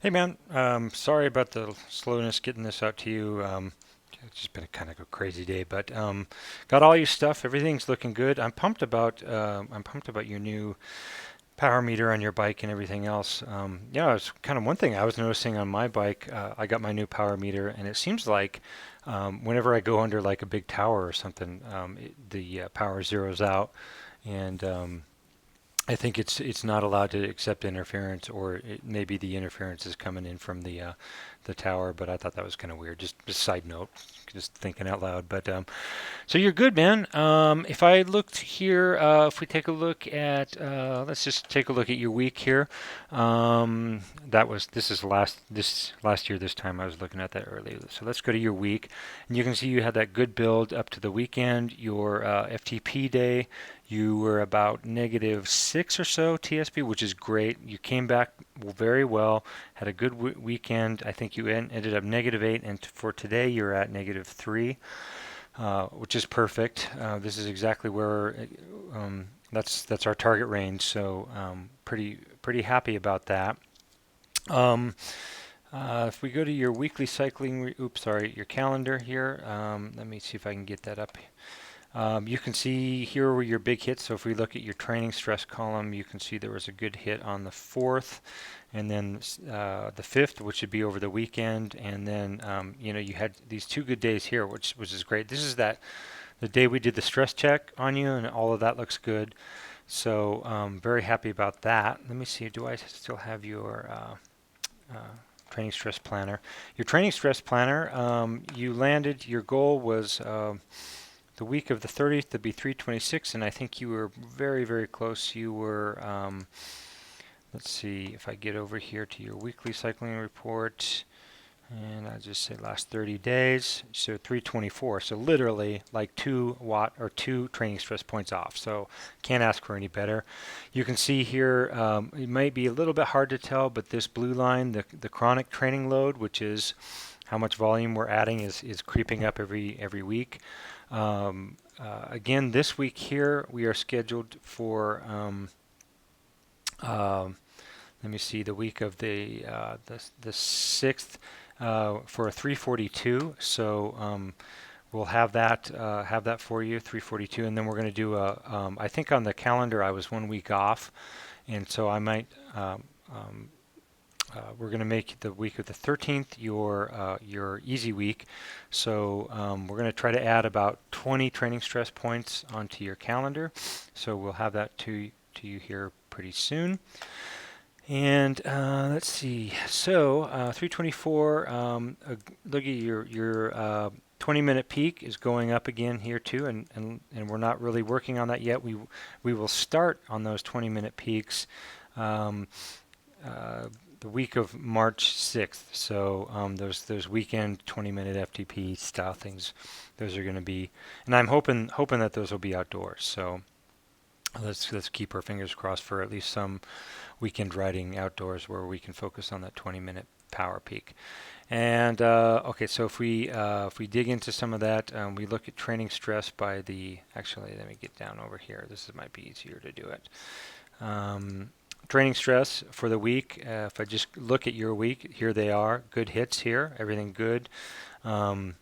Hey man, sorry about the slowness getting this out to you. It's just been a kind of a crazy day, but got all your stuff. Everything's looking good. I'm pumped about your new power meter on your bike and everything else. Yeah, it's kind of one thing I was noticing on my bike. I got my new power meter, and it seems like whenever I go under like a big tower or something, the power zeroes out, and I think it's not allowed to accept interference, or maybe the interference is coming in from the tower. But I thought that was kind of weird. Just side note, just thinking out loud. But so you're good, man. If I looked here, if we take a look at, let's just take a look at your week here. This is last year. This time I was looking at that earlier. So let's go to your week, and you can see you had that good build up to the weekend. Your FTP day, you were about -6 or so TSP, which is great. You came back very well, had a good weekend. I think you ended up -8, and for today you're at -3, which is perfect. This is exactly where that's our target range. So pretty happy about that. Um, if we go to your weekly cycling, oops, sorry, your calendar here. Let me see if I can get that up. You can see here were your big hits. So if we look at your training stress column, you can see there was a good hit on the 4th, and then the 5th, which would be over the weekend, and then you had these two good days here, which is great. This is the day we did the stress check on you, and all of that looks good. So very happy about that. Let me see. Do I still have your training stress planner? Your training stress planner. You landed. Your goal was. The week of the 30th to be 326, and I think you were very, very close. You were, let's see if I get over here to your weekly cycling report, and I'll just say last 30 days, so 324. So literally like 2 watt or 2 training stress points off. So can't ask for any better. You can see here, it might be a little bit hard to tell, but this blue line, the chronic training load, which is how much volume we're adding, is creeping up every week. Again, this week here we are scheduled for. Let me see, the week of the 6th for a 342. So we'll have that for you, 342, and then we're going to do a. I think on the calendar I was 1 week off, and so I might. We're going to make the week of the 13th your easy week. So we're going to try to add about 20 training stress points onto your calendar. So we'll have that to you here pretty soon. And let's see. So 324. Look at your 20-minute peak is going up again here too, and we're not really working on that yet. We will start on those 20-minute peaks. The week of March 6th. So those weekend 20-minute FTP style things, those are going to be, and I'm hoping that those will be outdoors. So let's keep our fingers crossed for at least some weekend riding outdoors where we can focus on that 20-minute power peak. And okay, so if we dig into some of that, we look at training stress by the. Actually, let me get down over here. Might be easier to do it. Training stress for the week. If I just look at your week, here they are. Good hits here. Everything good. Um,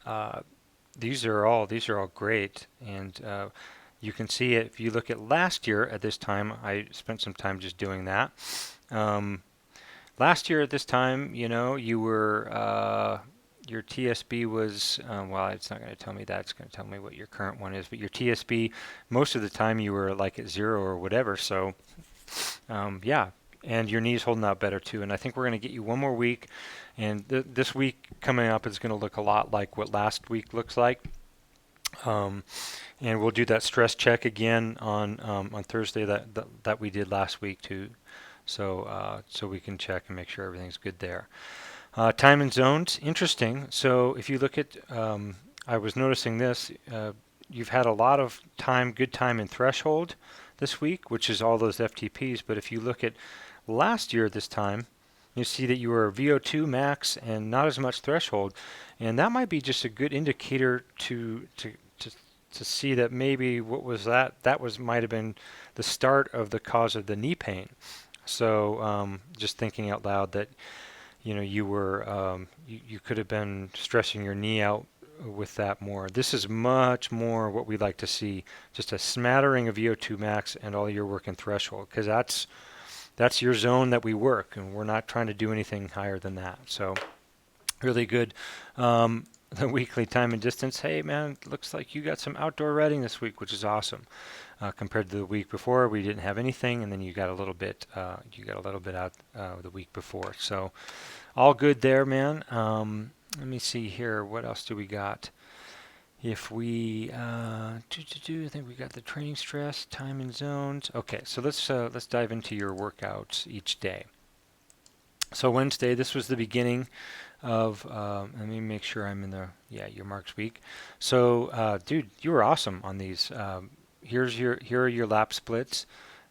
uh, these are all great, and you can see it if you look at last year at this time. I spent some time just doing that. Um, Last year at this time, you were your TSB was well. It's not going to tell me that. It's going to tell me what your current one is. But your TSB, most of the time you were like at 0 or whatever. So yeah, and your knee's holding out better too. And I think we're going to get you one more week, and this week coming up is going to look a lot like what last week looks like. Um, and we'll do that stress check again on Thursday that we did last week too. So we can check and make sure everything's good there. Time and zones, interesting. So if you look at, I was noticing this. You've had a lot of time, good time in threshold this week, which is all those FTPs. But if you look at last year at this time, you see that you were VO2 max and not as much threshold, and that might be just a good indicator to see that maybe what was that was might have been the start of the cause of the knee pain. So just thinking out loud that you were you could have been stressing your knee out with that more. This is much more what we'd like to see, just a smattering of VO2 max and all your working threshold, because that's your zone that we work, and we're not trying to do anything higher than that. So really good. The weekly time and distance. Hey man, looks like you got some outdoor riding this week, which is awesome. Compared to the week before, we didn't have anything, and then you got a little bit. You got a little bit out the week before. So all good there, man. Let me see here. What else do we got? If we I think we got the training stress, time and zones. Okay, so let's dive into your workouts each day. So Wednesday, this was the beginning of. Let me make sure I'm in the your marks week. So dude, you were awesome on these. Here are your lap splits.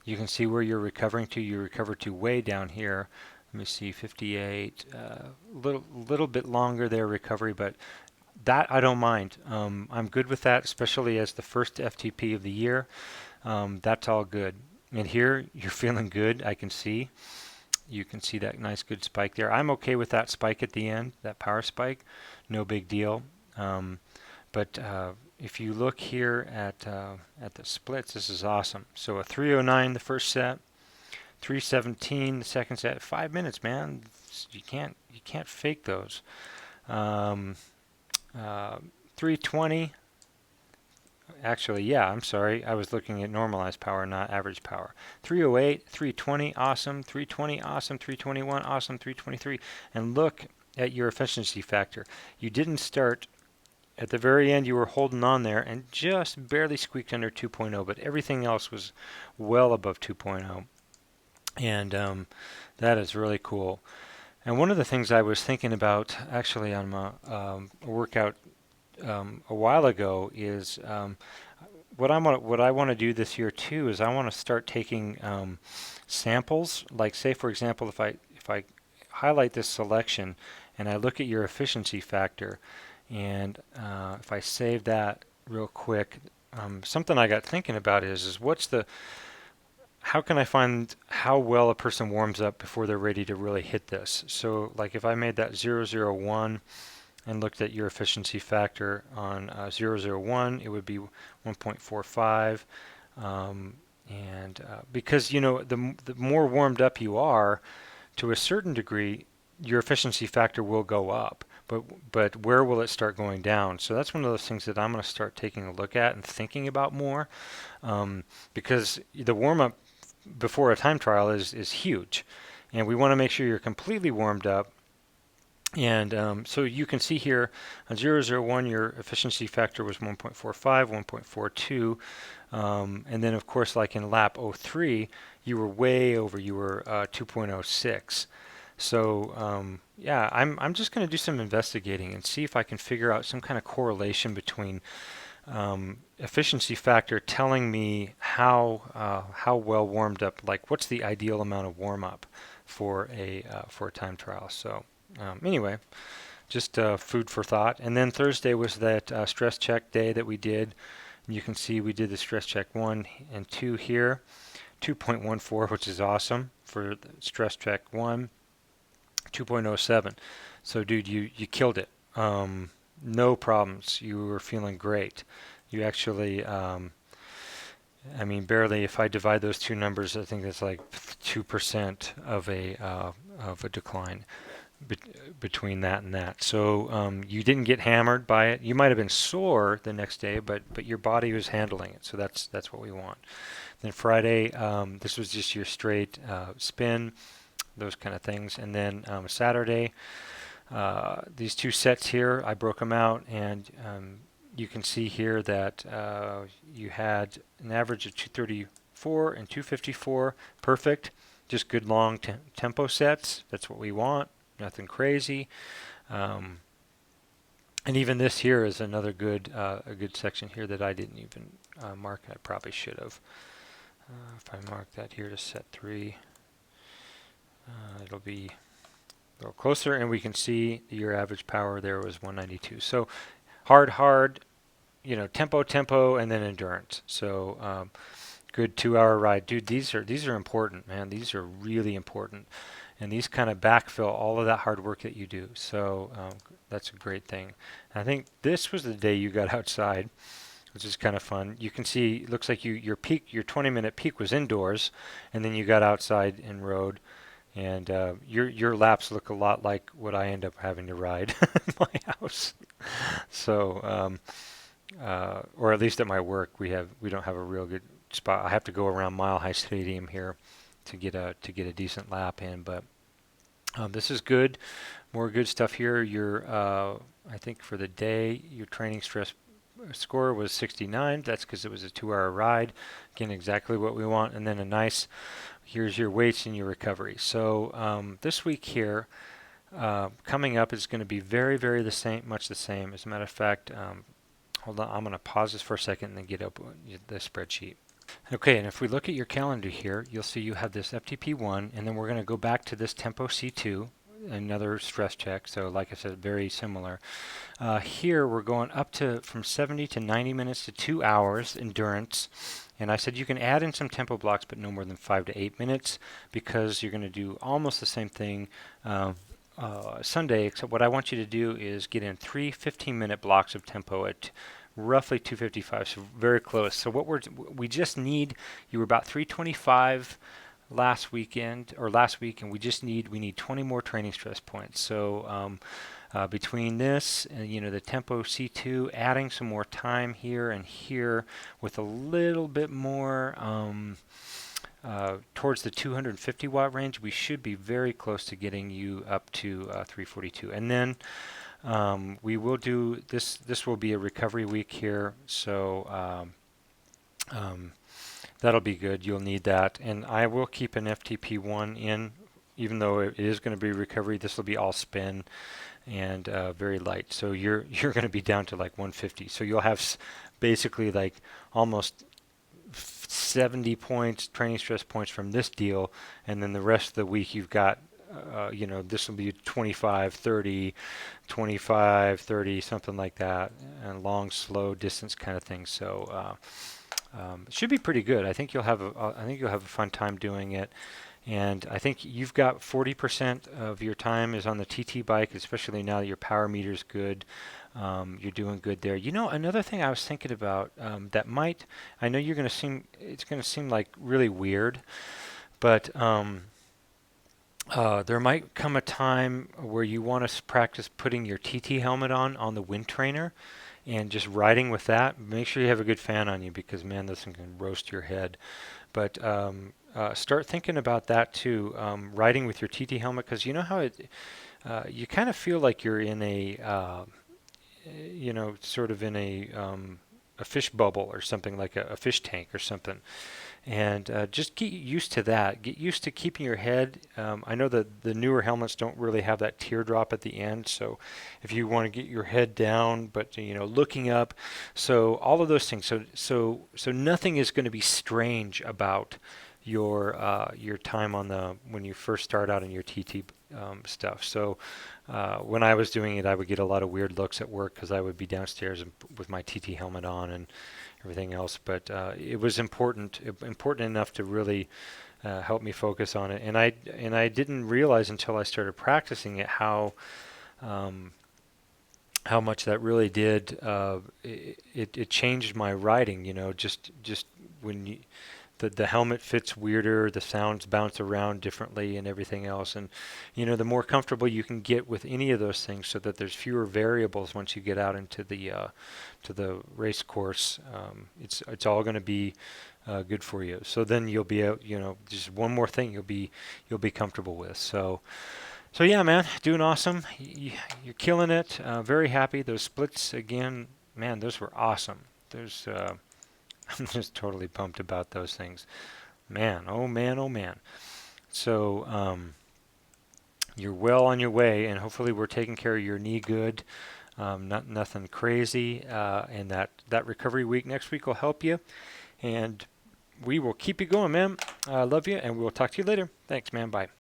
You can see where you're recovering to. You recover to way down here. Let me see, 58. Little bit longer there recovery, but that I don't mind. I'm good with that, especially as the first FTP of the year. That's all good. And here you're feeling good. I can see. You can see that nice good spike there. I'm okay with that spike at the end, that power spike. No big deal. But if you look here at the splits, this is awesome. So a 309 the first set, 317 the second set. 5 minutes, man. You can't fake those. 320. Actually, yeah, I'm sorry. I was looking at normalized power, not average power. 308, 320, awesome. 320, awesome. 321, awesome. 323. And look at your efficiency factor. You didn't start at the very end. You were holding on there and just barely squeaked under 2.0, but everything else was well above 2.0. And that is really cool. And one of the things I was thinking about actually on my workout a while ago is what I want to do this year too is I want to start taking samples. Like say for example, if I highlight this selection and I look at your efficiency factor, and if I save that real quick, something I got thinking about is how can I find how well a person warms up before they're ready to really hit this? So like if I made that 001 and looked at your efficiency factor on 001, it would be 1.45. And because the more warmed up you are, to a certain degree, your efficiency factor will go up. But where will it start going down? So that's one of those things that I'm going to start taking a look at and thinking about more, because the warm up before a time trial is huge, and we want to make sure you're completely warmed up. And so you can see here on 001 your efficiency factor was 1.45, 1.42, and then of course like in lap 03 you were way over, you were 2.06. So yeah, I'm just going to do some investigating and see if I can figure out some kind of correlation between efficiency factor telling me how well warmed up, like what's the ideal amount of warm up for a time trial. So anyway, just food for thought. And then Thursday was that stress check day that we did. And you can see we did the stress check 1 and 2 here, 2.14, which is awesome for the stress check 1, 2.07. So dude, you killed it. No problems. You were feeling great. You actually, I mean, barely. If I divide those two numbers, I think that's like 2% of a decline between that and that. So you didn't get hammered by it. You might have been sore the next day, but your body was handling it. So that's what we want. Then Friday, this was just your straight spin, those kind of things. And then Saturday, these two sets here, I broke them out, and you can see here that you had an average of 234 and 254. Perfect. Just good long tempo sets. That's what we want. Nothing crazy. And even this here is another good a good section here that I didn't even mark. I probably should have. If I mark that here to set 3, it'll be a little closer, and we can see your average power there was 192. So hard, tempo, and then endurance. So Good 2 hour ride, dude. These are important, man. These are really important, and these kind of backfill all of that hard work that you do. So that's a great thing. I think this was the day you got outside, which is kind of fun. You can see, it looks like your 20-minute peak was indoors, and then you got outside and rode. And your laps look a lot like what I end up having to ride in my house. So, or at least at my work, we don't have a real good spot. I have to go around Mile High Stadium here to get a decent lap in. But this is good. More good stuff here. I think for the day, your training stress score was 69. That's because it was a 2 hour ride. Again, exactly what we want. And then here's your weights and your recovery. So this week here, coming up is going to be very, very much the same. As a matter of fact, hold on, I'm going to pause this for a second and then get up the spreadsheet. Okay, and if we look at your calendar here, you'll see you have this FTP1, and then we're going to go back to this Tempo C2, another stress check. So like I said, very similar. Here we're going up to from 70 to 90 minutes to 2 hours endurance. And I said you can add in some tempo blocks, but no more than 5 to 8 minutes, because you're going to do almost the same thing Sunday, except what I want you to do is get in 3 15-minute blocks of tempo at roughly 255, so very close. So we just need, you were about 325 last week, and we need 20 more training stress points. So between this and the Tempo C2, adding some more time here and here with a little bit more towards the 250 watt range, we should be very close to getting you up to 342. And then we will do this. This will be a recovery week here, so that'll be good. You'll need that, and I will keep an FTP1 in, even though it is going to be recovery. This will be all spin and very light. So you're going to be down to like 150. So you'll have basically like almost 70 points, training stress points from this deal, and then the rest of the week you've got this will be 25, 30, 25, 30, something like that, and long, slow distance kind of thing. So it should be pretty good. I think you'll have a fun time doing it. And I think you've got 40% of your time is on the TT bike, especially now that your power meter is good. You're doing good there. Another thing I was thinking about I know it's going to seem like really weird, but there might come a time where you want to practice putting your TT helmet on the wind trainer and just riding with that. Make sure you have a good fan on you, because man, this thing can roast your head. But start thinking about that too, riding with your TT helmet, because you know how you kind of feel like you're in a sort of in a fish bubble or something, like a fish tank or something. And just get used to that. Get used to keeping your head. I know that the newer helmets don't really have that teardrop at the end. So if you want to get your head down, but looking up, so all of those things. So nothing is going to be strange about your time when you first start out in your TT stuff. So when I was doing it, I would get a lot of weird looks at work because I would be downstairs with my TT helmet on and everything else. But it was important enough to really help me focus on it. And I didn't realize until I started practicing it how much that really did. It changed my riding. Just when the helmet fits weirder, the sounds bounce around differently, and everything else. And the more comfortable you can get with any of those things, so that there's fewer variables once you get out into the race course, it's all going to be good for you. So then you'll be just one more thing you'll be comfortable with. So yeah, man, doing awesome. You're killing it. Very happy. Those splits again, man, those were awesome. I'm just totally pumped about those things. Man, oh man, oh man. So you're well on your way, and hopefully we're taking care of your knee good. Nothing crazy, and that recovery week next week will help you. And we will keep you going, man. I love you, and we'll talk to you later. Thanks, man. Bye.